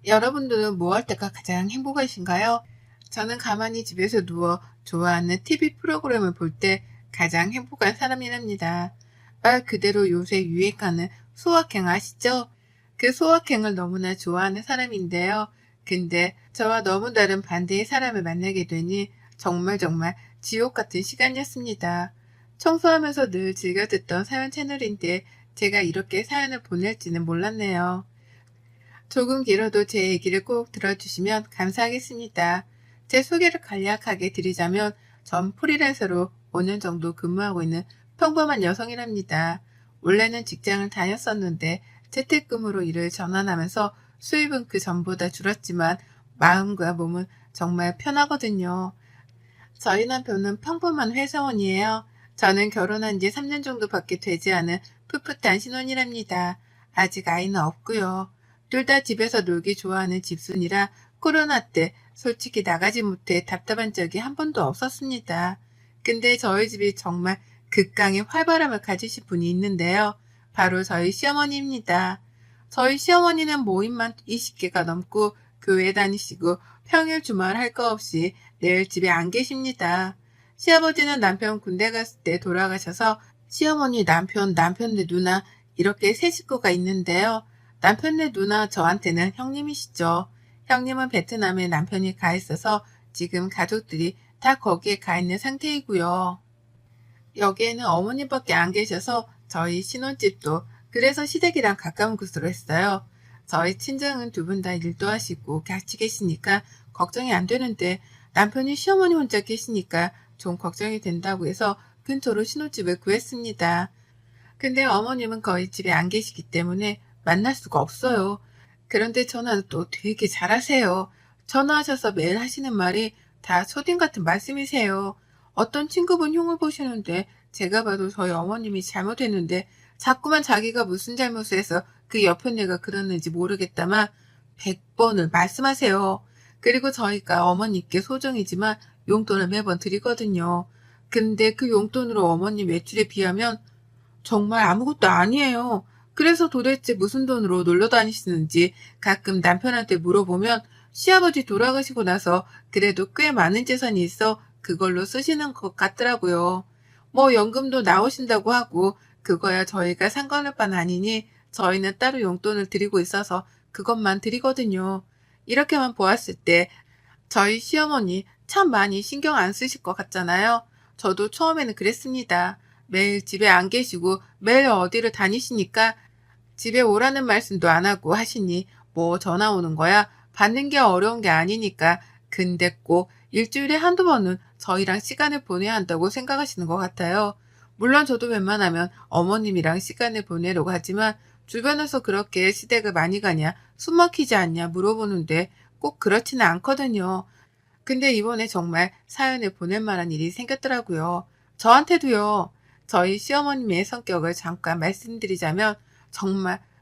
여러분들은 뭐 할 때가 가장 행복하신가요? 저는 가만히 집에서 누워 좋아하는 TV 프로그램을 볼 때 가장 행복한 사람이랍니다. 말 그대로 요새 유행하는 소확행 아시죠? 그 소확행을 너무나 좋아하는 사람인데요. 근데 저와 너무 다른 반대의 사람을 만나게 되니 정말 지옥 같은 시간이었습니다. 청소하면서 늘 즐겨 듣던 사연 채널인데 제가 이렇게 사연을 보낼지는 몰랐네요. 조금 길어도 제 얘기를 꼭 들어주시면 감사하겠습니다. 제 소개를 간략하게 드리자면 전 프리랜서로 5년 정도 근무하고 있는 평범한 여성이랍니다. 원래는 직장을 다녔었는데 재택근무로 일을 전환하면서 수입은 그 전보다 줄었지만 마음과 몸은 정말 편하거든요. 저희 남편은 평범한 회사원이에요. 저는 결혼한 지 3년 정도밖에 되지 않은 풋풋한 신혼이랍니다. 아직 아이는 없고요. 둘 다 집에서 놀기 좋아하는 집순이라 코로나 때 솔직히 나가지 못해 답답한 적이 한 번도 없었습니다. 근데 저희 집이 정말 극강의 활발함을 가지신 분이 있는데요. 바로 저희 시어머니입니다. 저희 시어머니는 모임만 20개가 넘고 교회 다니시고 평일 주말 할 거 없이 늘 집에 안 계십니다. 시아버지는 남편 군대 갔을 때 돌아가셔서 시어머니 남편네 누나 이렇게 세 식구가 있는데요. 남편네 누나 저한테는 형님이시죠. 형님은 베트남에 남편이 가 있어서 지금 가족들이 다 거기에 가 있는 상태이고요. 여기에는 어머님밖에 안 계셔서 저희 신혼집도 그래서 시댁이랑 가까운 곳으로 했어요. 저희 친정은 두 분 다 일도 하시고 같이 계시니까 걱정이 안 되는데 남편이 시어머니 혼자 계시니까 좀 걱정이 된다고 해서 근처로 신혼집을 구했습니다. 근데 어머님은 거의 집에 안 계시기 때문에 만날 수가 없어요. 그런데 전화는 또 되게 잘하세요. 전화하셔서 매일 하시는 말이 다 초딩 같은 말씀이세요. 어떤 친구분 흉을 보시는데 제가 봐도 저희 어머님이 잘못했는데 자꾸만 자기가 무슨 잘못을 해서 그 옆에 내가 그러는지 모르겠다만 100번을 말씀하세요. 그리고 저희가 어머니께 소정이지만 용돈을 매번 드리거든요. 근데 그 용돈으로 어머님 외출에 비하면 정말 아무것도 아니에요. 그래서 도대체 무슨 돈으로 놀러 다니시는지 가끔 남편한테 물어보면 시아버지 돌아가시고 나서 그래도 꽤 많은 재산이 있어 그걸로 쓰시는 것 같더라고요. 뭐 연금도 나오신다고 하고 그거야 저희가 상관할 바는 아니니 저희는 따로 용돈을 드리고 있어서 그것만 드리거든요. 이렇게만 보았을 때 저희 시어머니 참 많이 신경 안 쓰실 것 같잖아요. 저도 처음에는 그랬습니다. 매일 집에 안 계시고 매일 어디를 다니시니까 집에 오라는 말씀도 안 하고 하시니 뭐 전화 오는 거야 받는 게 어려운 게 아니니까 근데 꼭 일주일에 한두 번은 저희랑 시간을 보내야 한다고 생각하시는 것 같아요. 물론 저도 웬만하면 어머님이랑 시간을 보내려고 하지만 주변에서 그렇게 시댁을 많이 가냐 숨 막히지 않냐 물어보는데 꼭 그렇지는 않거든요. 근데 이번에 정말 사연을 보낼 만한 일이 생겼더라고요. 저한테도요. 저희 시어머님의 성격을 잠깐 말씀드리자면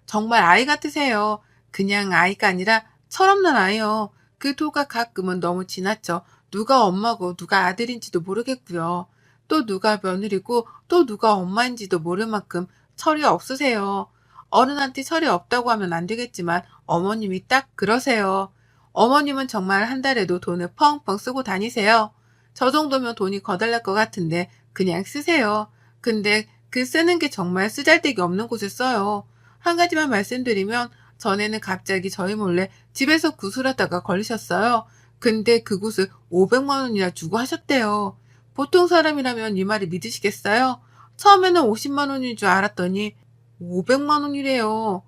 정말 아이 같으세요. 그냥 아이가 아니라 철없는 아이요. 그 도가 가끔은 너무 지나쳐 누가 엄마고 누가 아들인지도 모르겠고요. 또 누가 며느리고 또 누가 엄마인지도 모를 만큼 철이 없으세요. 어른한테 철이 없다고 하면 안 되겠지만 어머님이 딱 그러세요. 어머님은 정말 한 달에도 돈을 펑펑 쓰고 다니세요. 저 정도면 돈이 거덜날 것 같은데 그냥 쓰세요. 근데 그 쓰는 게 정말 쓰잘데기 없는 곳에 써요. 한 가지만 말씀드리면 전에는 갑자기 저희 몰래 집에서 구슬하다가 걸리셨어요. 근데 그곳을 500만 원이나 주고 하셨대요. 보통 사람이라면 이 말을 믿으시겠어요? 처음에는 50만 원인 줄 알았더니 500만 원이래요.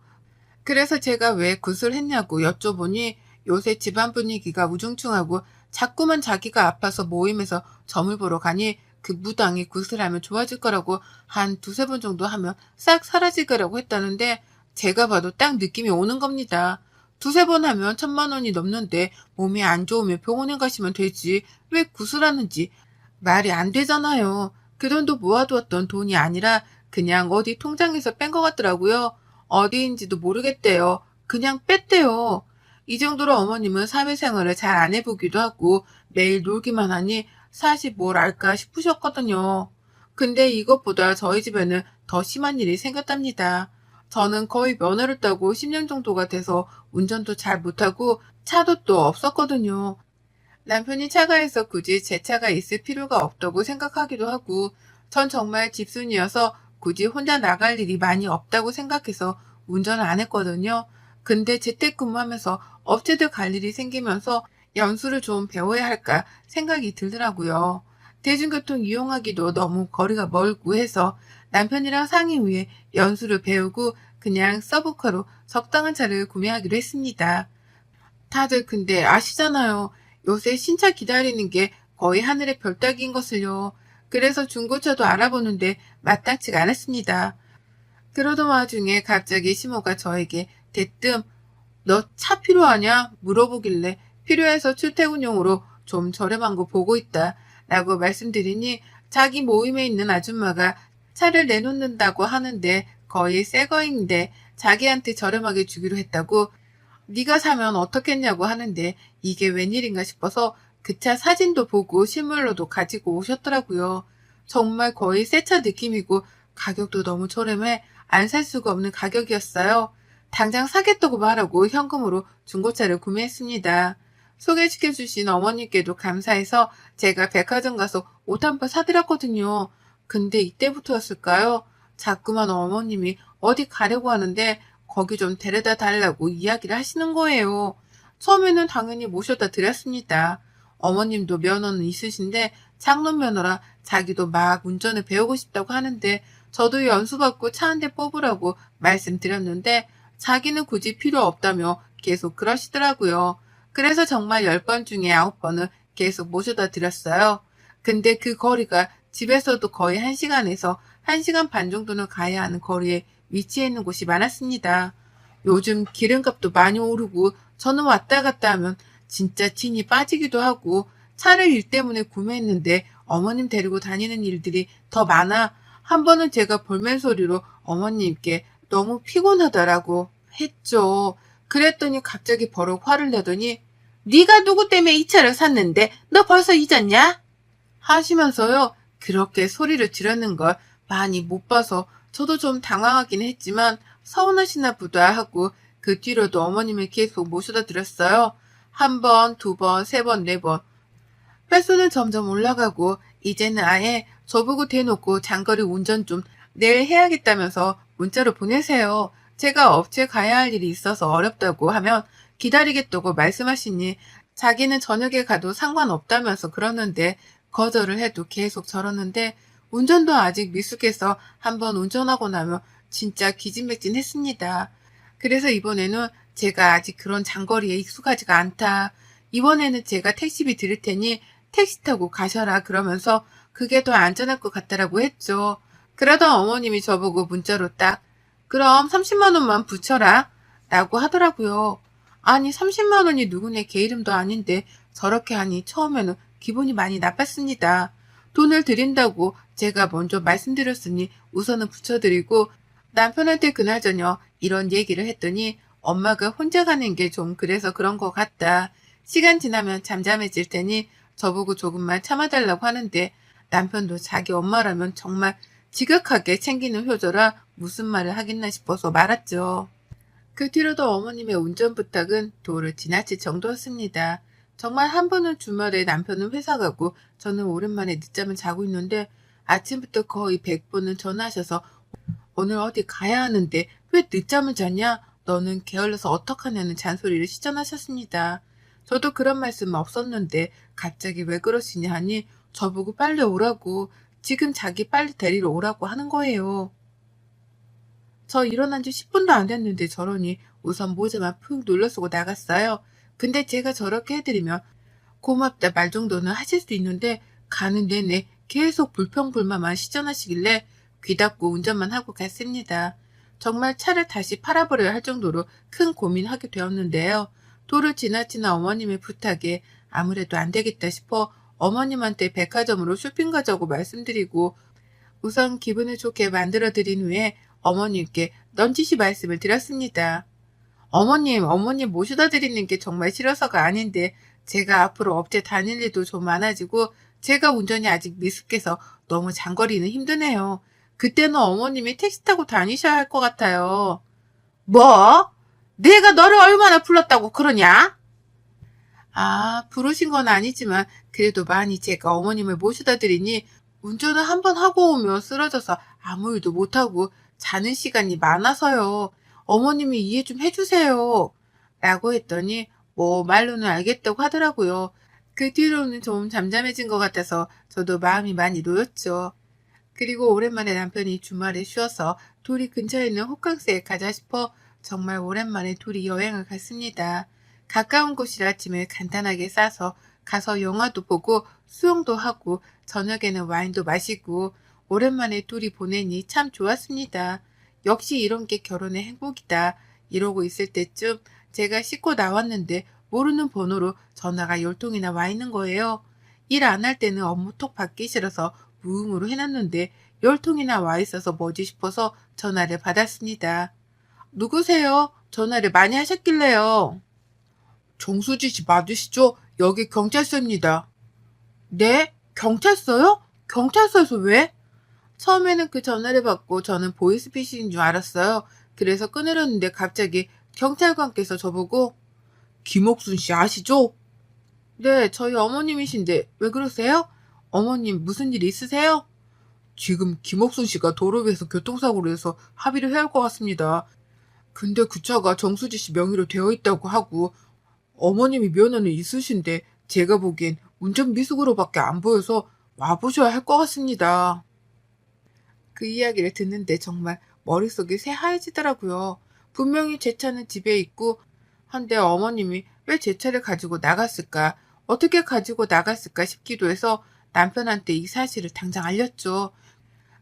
그래서 제가 왜 구슬했냐고 여쭤보니 요새 집안 분위기가 우중충하고 자꾸만 자기가 아파서 모임에서 점을 보러 가니 그 무당이 구슬하면 좋아질 거라고 한 두세 번 정도 하면 싹 사라질 거라고 했다는데 제가 봐도 딱 느낌이 오는 겁니다. 두세 번 하면 1,000만 원이 넘는데 몸이 안 좋으면 병원에 가시면 되지 왜 구슬하는지 말이 안 되잖아요. 그 돈도 모아두었던 돈이 아니라 그냥 어디 통장에서 뺀 것 같더라고요. 어디인지도 모르겠대요. 그냥 뺐대요. 이 정도로 어머님은 사회생활을 잘 안 해보기도 하고 매일 놀기만 하니 사실 뭘 알까 싶으셨거든요. 근데 이것보다 저희 집에는 더 심한 일이 생겼답니다. 저는 거의 면허를 따고 10년 정도가 돼서 운전도 잘 못하고 차도 또 없었거든요. 남편이 차가해서 굳이 제 차가 있을 필요가 없다고 생각하기도 하고, 전 정말 집순이어서 굳이 혼자 나갈 일이 많이 없다고 생각해서 운전을 안 했거든요. 근데 재택근무하면서 업체들 갈 일이 생기면서 연수를 좀 배워야 할까 생각이 들더라고요. 대중교통 이용하기도 너무 거리가 멀고 해서 남편이랑 상의 후에 연수를 배우고 그냥 서브카로 적당한 차를 구매하기로 했습니다. 다들 근데 아시잖아요. 요새 신차 기다리는 게 거의 하늘의 별 따기인 것을요. 그래서 중고차도 알아보는데 마땅치가 않았습니다. 그러던 와중에 갑자기 시모가 저에게 대뜸 너 차 필요하냐? 물어보길래 필요해서 출퇴근용으로 좀 저렴한 거 보고 있다 라고 말씀드리니 자기 모임에 있는 아줌마가 차를 내놓는다고 하는데 거의 새 거인데 자기한테 저렴하게 주기로 했다고 네가 사면 어떻겠냐고 하는데 이게 웬일인가 싶어서 그 차 사진도 보고 실물로도 가지고 오셨더라고요. 정말 거의 새 차 느낌이고 가격도 너무 저렴해 안 살 수가 없는 가격이었어요. 당장 사겠다고 말하고 현금으로 중고차를 구매했습니다. 소개시켜주신 어머니께도 감사해서 제가 백화점 가서 옷 한 벌 사드렸거든요. 근데 이때부터였을까요? 자꾸만 어머님이 어디 가려고 하는데 거기 좀 데려다 달라고 이야기를 하시는 거예요. 처음에는 당연히 모셔다 드렸습니다. 어머님도 면허는 있으신데 장롱 면허라 자기도 막 운전을 배우고 싶다고 하는데 저도 연수받고 차 한 대 뽑으라고 말씀드렸는데 자기는 굳이 필요 없다며 계속 그러시더라고요. 그래서 정말 10번 중에 9번은 계속 모셔다 드렸어요. 근데 그 거리가 집에서도 거의 1시간에서 1시간 반 정도는 가야 하는 거리에 위치해 있는 곳이 많았습니다. 요즘 기름값도 많이 오르고 저는 왔다 갔다 하면 진짜 진이 빠지기도 하고 차를 일 때문에 구매했는데 어머님 데리고 다니는 일들이 더 많아 한 번은 제가 볼멘 소리로 어머님께 너무 피곤하다라고 했죠. 그랬더니 갑자기 버럭 화를 내더니 네가 누구 때문에 이 차를 샀는데 너 벌써 잊었냐? 하시면서요. 그렇게 소리를 지르는 걸 많이 못 봐서 저도 좀 당황하긴 했지만 서운하시나 보다 하고 그 뒤로도 어머님을 계속 모셔다 드렸어요. 한 번, 두 번, 세 번, 네 번. 횟수는 점점 올라가고 이제는 아예 저보고 대놓고 장거리 운전 좀 내일 해야겠다면서 문자로 보내세요. 제가 업체 가야 할 일이 있어서 어렵다고 하면 기다리겠다고 말씀하시니 자기는 저녁에 가도 상관없다면서 그러는데 거절을 해도 계속 저러는데 운전도 아직 미숙해서 한번 운전하고 나면 진짜 기진맥진했습니다. 그래서 이번에는 제가 아직 그런 장거리에 익숙하지가 않다. 이번에는 제가 택시비 드릴 테니 택시 타고 가셔라 그러면서 그게 더 안전할 것 같다라고 했죠. 그러던 어머님이 저보고 문자로 딱 그럼 30만 원만 붙여라 라고 하더라고요. 아니 30만 원이 누구네 개 이름도 아닌데 저렇게 하니 처음에는 기분이 많이 나빴습니다. 돈을 드린다고 제가 먼저 말씀드렸으니 우선은 붙여드리고 남편한테 그날 저녁 이런 얘기를 했더니 엄마가 혼자 가는 게 좀 그래서 그런 것 같다. 시간 지나면 잠잠해질 테니 저보고 조금만 참아달라고 하는데 남편도 자기 엄마라면 정말 지극하게 챙기는 효조라 무슨 말을 하겠나 싶어서 말았죠. 그 뒤로도 어머님의 운전 부탁은 도를 지나칠 정도였습니다. 정말 한 번은 주말에 남편은 회사 가고 저는 오랜만에 늦잠을 자고 있는데 아침부터 거의 100번은 전화하셔서 오늘 어디 가야 하는데 왜 늦잠을 자냐? 너는 게을러서 어떡하냐는 잔소리를 시전하셨습니다. 저도 그런 말씀은 없었는데 갑자기 왜 그러시냐 하니 저보고 빨리 오라고 지금 자기 빨리 데리러 오라고 하는 거예요. 저 일어난 지 10분도 안 됐는데 저러니 우선 모자만 푹 눌러쓰고 나갔어요. 근데 제가 저렇게 해드리면 고맙다 말 정도는 하실 수 있는데 가는 내내 계속 불평불만만 시전하시길래 귀 닫고 운전만 하고 갔습니다. 정말 차를 다시 팔아버려야 할 정도로 큰 고민하게 되었는데요. 도를 지나치는 어머님의 부탁에 아무래도 안 되겠다 싶어 어머님한테 백화점으로 쇼핑 가자고 말씀드리고 우선 기분을 좋게 만들어드린 후에 어머님께 넌지시 말씀을 드렸습니다. 어머님 모셔다 드리는 게 정말 싫어서가 아닌데 제가 앞으로 업체 다닐 일도 좀 많아지고 제가 운전이 아직 미숙해서 너무 장거리는 힘드네요. 그때는 어머님이 택시 타고 다니셔야 할 것 같아요. 뭐? 내가 너를 얼마나 불렀다고 그러냐? 아, 부르신 건 아니지만 그래도 많이 제가 어머님을 모셔다 드리니 운전을 한 번 하고 오면 쓰러져서 아무 일도 못하고 자는 시간이 많아서요. 어머님이 이해 좀 해주세요. 라고 했더니 뭐 말로는 알겠다고 하더라고요. 그 뒤로는 좀 잠잠해진 것 같아서 저도 마음이 많이 놓였죠. 그리고 오랜만에 남편이 주말에 쉬어서 둘이 근처에 있는 호캉스에 가자 싶어 정말 오랜만에 둘이 여행을 갔습니다. 가까운 곳이라 짐을 간단하게 싸서 가서 영화도 보고 수영도 하고 저녁에는 와인도 마시고 오랜만에 둘이 보내니 참 좋았습니다. 역시 이런 게 결혼의 행복이다. 이러고 있을 때쯤 제가 씻고 나왔는데 모르는 번호로 전화가 10통이나 와 있는 거예요. 일 안 할 때는 업무톡 받기 싫어서 무음으로 해놨는데 10통이나 와 있어서 뭐지 싶어서 전화를 받았습니다. 누구세요? 전화를 많이 하셨길래요. 정수지 씨 맞으시죠? 여기 경찰서입니다. 네? 경찰서요? 경찰서에서 왜? 처음에는 그 전화를 받고 저는 보이스피싱인 줄 알았어요. 그래서 끊으려는데 갑자기 경찰관께서 저보고 김옥순 씨 아시죠? 네, 저희 어머님이신데 왜 그러세요? 어머님 무슨 일 있으세요? 지금 김옥순 씨가 도로 위에서 교통사고를 해서 합의를 해야 할 것 같습니다. 근데 그 차가 정수지 씨 명의로 되어 있다고 하고 어머님이 면허는 있으신데 제가 보기엔 운전 미숙으로밖에 안 보여서 와보셔야 할 것 같습니다. 그 이야기를 듣는데 정말 머릿속이 새하얘지더라고요. 분명히 제 차는 집에 있고 한데 어머님이 왜 제 차를 가지고 나갔을까? 어떻게 가지고 나갔을까 싶기도 해서 남편한테 이 사실을 당장 알렸죠.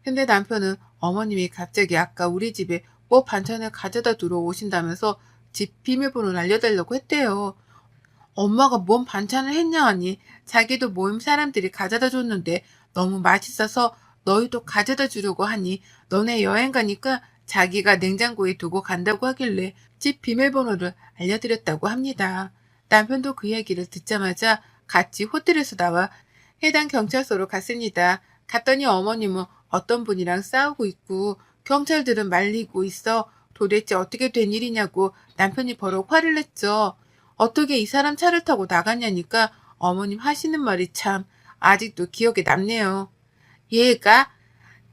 근데 남편은 어머님이 갑자기 아까 우리 집에 뭐 반찬을 가져다 들어오신다면서 집 비밀번호를 알려달라고 했대요. 엄마가 뭔 반찬을 했냐 하니 자기도 모임 사람들이 가져다 줬는데 너무 맛있어서 너희도 가져다 주려고 하니 너네 여행 가니까 자기가 냉장고에 두고 간다고 하길래 집 비밀번호를 알려드렸다고 합니다. 남편도 그 얘기를 듣자마자 같이 호텔에서 나와 해당 경찰서로 갔습니다. 갔더니 어머님은 어떤 분이랑 싸우고 있고 경찰들은 말리고 있어 도대체 어떻게 된 일이냐고 남편이 버럭 화를 냈죠. 어떻게 이 사람 차를 타고 나갔냐니까 어머님 하시는 말이 참 아직도 기억에 남네요. 얘가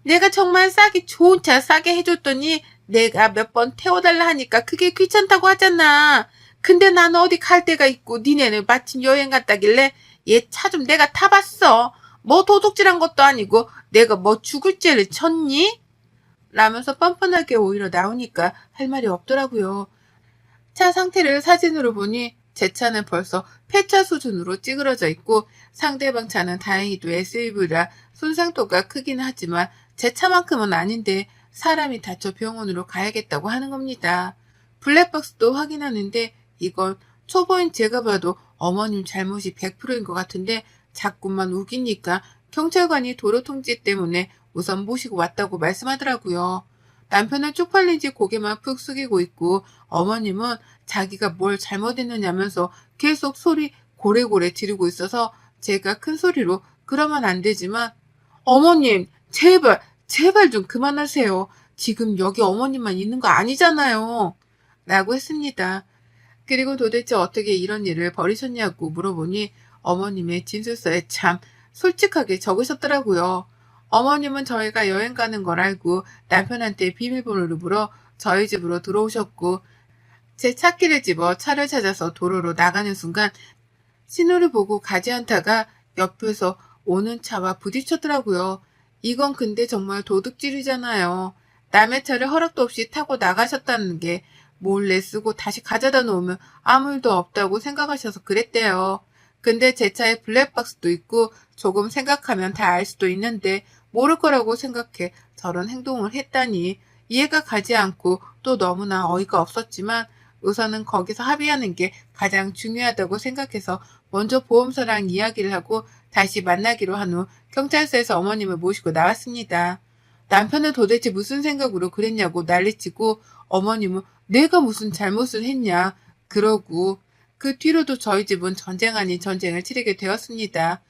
내가 정말 싸게 좋은 차 싸게 해줬더니 내가 몇 번 태워달라 하니까 그게 귀찮다고 하잖아. 근데 나는 어디 갈 데가 있고 니네는 마침 여행 갔다길래 얘 차 좀 내가 타봤어. 뭐 도둑질한 것도 아니고 내가 뭐 죽을 죄를 쳤니? 라면서 뻔뻔하게 오히려 나오니까 할 말이 없더라고요. 차 상태를 사진으로 보니 제 차는 벌써 폐차 수준으로 찌그러져 있고 상대방 차는 다행히도 SUV라 손상도가 크긴 하지만 제 차만큼은 아닌데 사람이 다쳐 병원으로 가야겠다고 하는 겁니다. 블랙박스도 확인하는데 이건 초보인 제가 봐도 어머님 잘못이 100%인 것 같은데 자꾸만 우기니까 경찰관이 도로 통제 때문에 우선 모시고 왔다고 말씀하더라고요. 남편은 쪽팔린지 고개만 푹 숙이고 있고 어머님은 자기가 뭘 잘못했느냐면서 계속 소리 고래고래 지르고 있어서 제가 큰 소리로 그러면 안 되지만 어머님 제발 좀 그만하세요. 지금 여기 어머님만 있는 거 아니잖아요. 라고 했습니다. 그리고 도대체 어떻게 이런 일을 벌이셨냐고 물어보니 어머님의 진술서에 참 솔직하게 적으셨더라고요. 어머님은 저희가 여행 가는 걸 알고 남편한테 비밀번호를 물어 저희 집으로 들어오셨고 제 차키를 집어 차를 찾아서 도로로 나가는 순간 신호를 보고 가지 않다가 옆에서 오는 차와 부딪혔더라고요. 이건 근데 정말 도둑질이잖아요. 남의 차를 허락도 없이 타고 나가셨다는 게 몰래 쓰고 다시 가져다 놓으면 아무 일도 없다고 생각하셔서 그랬대요. 근데 제 차에 블랙박스도 있고 조금 생각하면 다 알 수도 있는데 모를 거라고 생각해 저런 행동을 했다니 이해가 가지 않고 또 너무나 어이가 없었지만 우선은 거기서 합의하는 게 가장 중요하다고 생각해서 먼저 보험사랑 이야기를 하고 다시 만나기로 한 후 경찰서에서 어머님을 모시고 나왔습니다. 남편은 도대체 무슨 생각으로 그랬냐고 난리치고 어머님은 내가 무슨 잘못을 했냐 그러고 그 뒤로도 저희 집은 전쟁 아닌 전쟁을 치르게 되었습니다.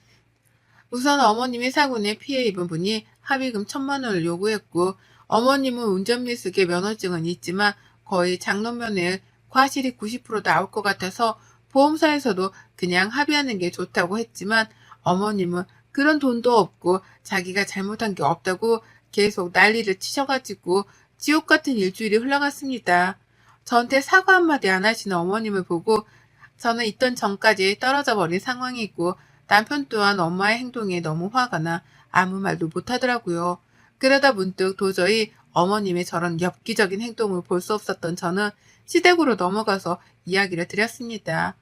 우선 어머님의 사고에 피해 입은 분이 합의금 1,000만 원을 요구했고 어머님은 운전미숙의 면허증은 있지만 거의 장롱면에 과실이 90% 나올 것 같아서 보험사에서도 그냥 합의하는 게 좋다고 했지만 어머님은 그런 돈도 없고 자기가 잘못한 게 없다고 계속 난리를 치셔가지고 지옥 같은 일주일이 흘러갔습니다. 저한테 사과 한마디 안 하시는 어머님을 보고 저는 있던 전까지 떨어져 버린 상황이고 남편 또한 엄마의 행동에 너무 화가 나 아무 말도 못하더라고요. 그러다 문득 도저히 어머님의 저런 엽기적인 행동을 볼 수 없었던 저는 시댁으로 넘어가서 이야기를 드렸습니다.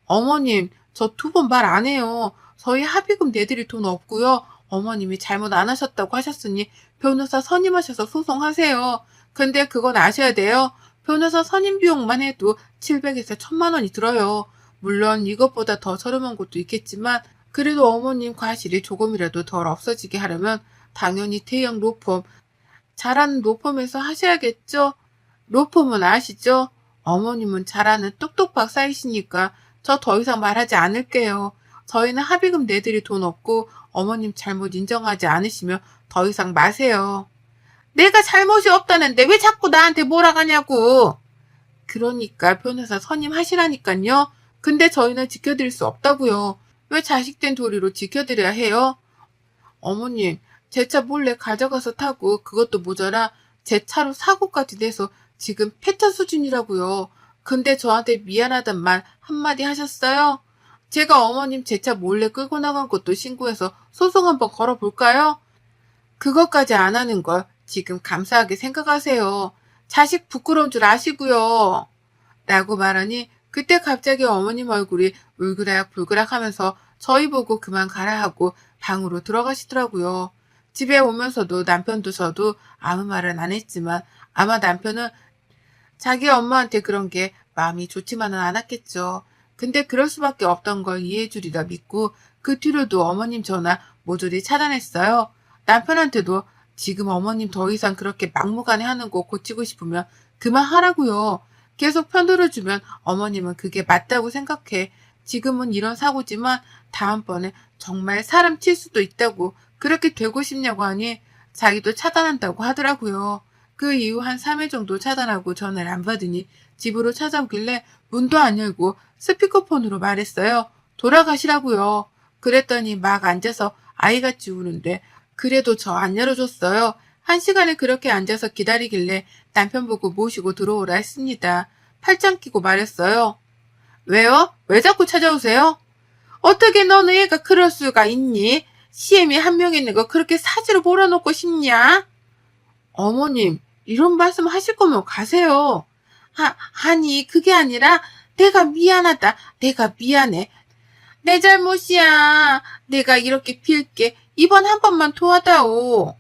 어머님, 저 2번 말 안 해요. 저희 합의금 내드릴 돈 없고요. 어머님이 잘못 안 하셨다고 하셨으니 변호사 선임하셔서 소송하세요. 근데 그건 아셔야 돼요. 변호사 선임 비용만 해도 700에서 1,000만 원이 들어요. 물론 이것보다 더 저렴한 곳도 있겠지만 그래도 어머님 과실이 조금이라도 덜 없어지게 하려면 당연히 대형 로펌, 잘하는 로펌에서 하셔야겠죠? 로펌은 아시죠? 어머님은 잘하는 똑똑 박사이시니까 저 더 이상 말하지 않을게요. 저희는 합의금 내드릴 돈 없고 어머님 잘못 인정하지 않으시면 더 이상 마세요. 내가 잘못이 없다는데 왜 자꾸 나한테 몰아가냐고. 그러니까 변호사 선임하시라니깐요. 근데 저희는 지켜드릴 수 없다고요. 왜 자식된 도리로 지켜드려야 해요? 어머님, 제 차 몰래 가져가서 타고 그것도 모자라 제 차로 사고까지 내서 지금 폐차 수준이라고요. 근데 저한테 미안하단 말 한마디 하셨어요? 제가 어머님 제 차 몰래 끌고 나간 것도 신고해서 소송 한번 걸어볼까요? 그것까지 안 하는 걸 지금 감사하게 생각하세요. 자식 부끄러운 줄 아시고요. 라고 말하니 그때 갑자기 어머님 얼굴이 울그락불그락 하면서 저희 보고 그만 가라 하고 방으로 들어가시더라고요. 집에 오면서도 남편도 저도 아무 말은 안 했지만 아마 남편은 자기 엄마한테 그런 게 마음이 좋지만은 않았겠죠. 근데 그럴 수밖에 없던 걸 이해해 주리라 믿고 그 뒤로도 어머님 전화 모조리 차단했어요. 남편한테도 지금 어머님 더 이상 그렇게 막무가내 하는 거 고치고 싶으면 그만하라고요. 계속 편들어주면 어머님은 그게 맞다고 생각해. 지금은 이런 사고지만 다음번에 정말 사람 칠 수도 있다고 그렇게 되고 싶냐고 하니 자기도 차단한다고 하더라고요. 그 이후 한 3일 정도 차단하고 전화를 안 받으니 집으로 찾아오길래 문도 안 열고 스피커폰으로 말했어요. 돌아가시라고요. 그랬더니 막 앉아서 아이같이 우는데 그래도 저 안 열어줬어요. 1시간을 그렇게 앉아서 기다리길래 남편 보고 모시고 들어오라 했습니다. 팔짱 끼고 말했어요. 왜요? 왜 자꾸 찾아오세요? 어떻게 너는 애가 그럴 수가 있니? 시엠이 한 명 있는 거 그렇게 사지로 몰아놓고 싶냐? 어머님, 이런 말씀 하실 거면 가세요. 아니, 그게 아니라 내가 미안하다. 내가 미안해. 내 잘못이야. 내가 이렇게 빌게. 이번 한 번만 도와다오.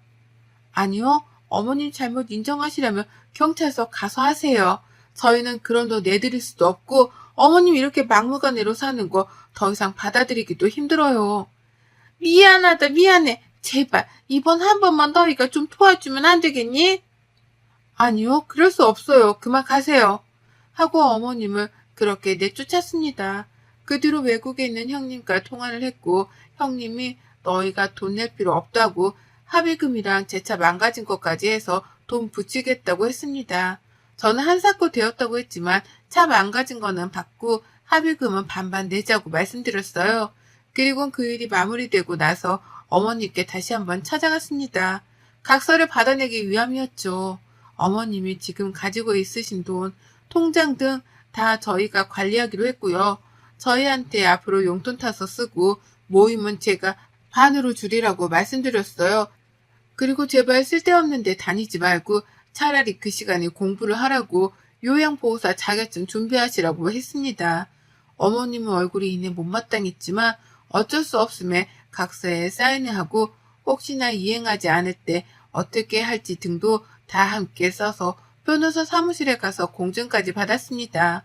아니요. 어머님 잘못 인정하시려면 경찰서 가서 하세요. 저희는 그런 돈 내드릴 수도 없고 어머님 이렇게 막무가내로 사는 거 더 이상 받아들이기도 힘들어요. 미안하다. 미안해. 제발 이번 한 번만 너희가 좀 도와주면 안 되겠니? 아니요. 그럴 수 없어요. 그만 가세요. 하고 어머님을 그렇게 내쫓았습니다. 그 뒤로 외국에 있는 형님과 통화를 했고 형님이 너희가 돈 낼 필요 없다고 합의금이랑 제 차 망가진 것까지 해서 돈 붙이겠다고 했습니다. 저는 한사코 되었다고 했지만 차 망가진 거는 받고 합의금은 반반 내자고 말씀드렸어요. 그리고 그 일이 마무리되고 나서 어머님께 다시 한번 찾아갔습니다. 각서를 받아내기 위함이었죠. 어머님이 지금 가지고 있으신 돈, 통장 등 다 저희가 관리하기로 했고요. 저희한테 앞으로 용돈 타서 쓰고 모임은 제가 반으로 줄이라고 말씀드렸어요. 그리고 제발 쓸데없는 데 다니지 말고 차라리 그 시간에 공부를 하라고 요양보호사 자격증 준비하시라고 했습니다. 어머님은 얼굴이 이내 못마땅했지만 어쩔 수 없음에 각서에 사인을 하고 혹시나 이행하지 않을 때 어떻게 할지 등도 다 함께 써서 변호사 사무실에 가서 공증까지 받았습니다.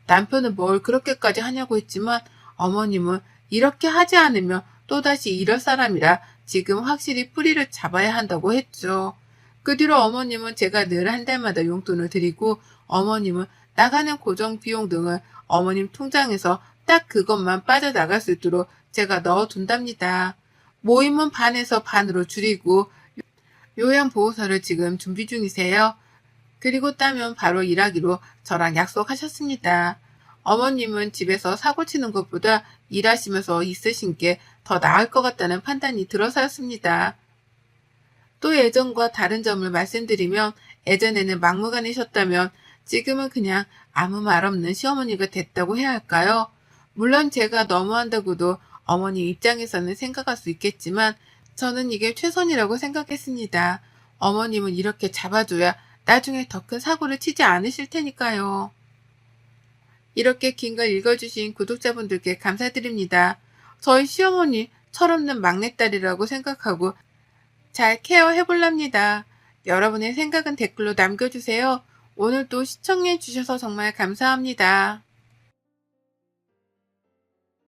남편은 뭘 그렇게까지 하냐고 했지만 어머님은 이렇게 하지 않으면 또다시 이럴 사람이라 지금 확실히 뿌리를 잡아야 한다고 했죠. 그 뒤로 어머님은 제가 늘 한 달마다 용돈을 드리고 어머님은 나가는 고정 비용 등을 어머님 통장에서 딱 그것만 빠져나갈 수 있도록 제가 넣어둔답니다. 모임은 반에서 반으로 줄이고 요양보호서를 지금 준비 중이세요? 그리고 따면 바로 일하기로 저랑 약속하셨습니다. 어머님은 집에서 사고 치는 것보다 일하시면서 있으신 게 더 나을 것 같다는 판단이 들어서였습니다. 또 예전과 다른 점을 말씀드리면 예전에는 막무가내셨다면 지금은 그냥 아무 말 없는 시어머니가 됐다고 해야 할까요? 물론 제가 너무한다고도 어머니 입장에서는 생각할 수 있겠지만 저는 이게 최선이라고 생각했습니다. 어머님은 이렇게 잡아줘야 나중에 더 큰 사고를 치지 않으실 테니까요. 이렇게 긴 걸 읽어주신 구독자분들께 감사드립니다. 저희 시어머니 철없는 막내딸이라고 생각하고 잘 케어해볼랍니다. 여러분의 생각은 댓글로 남겨주세요. 오늘도 시청해주셔서 정말 감사합니다.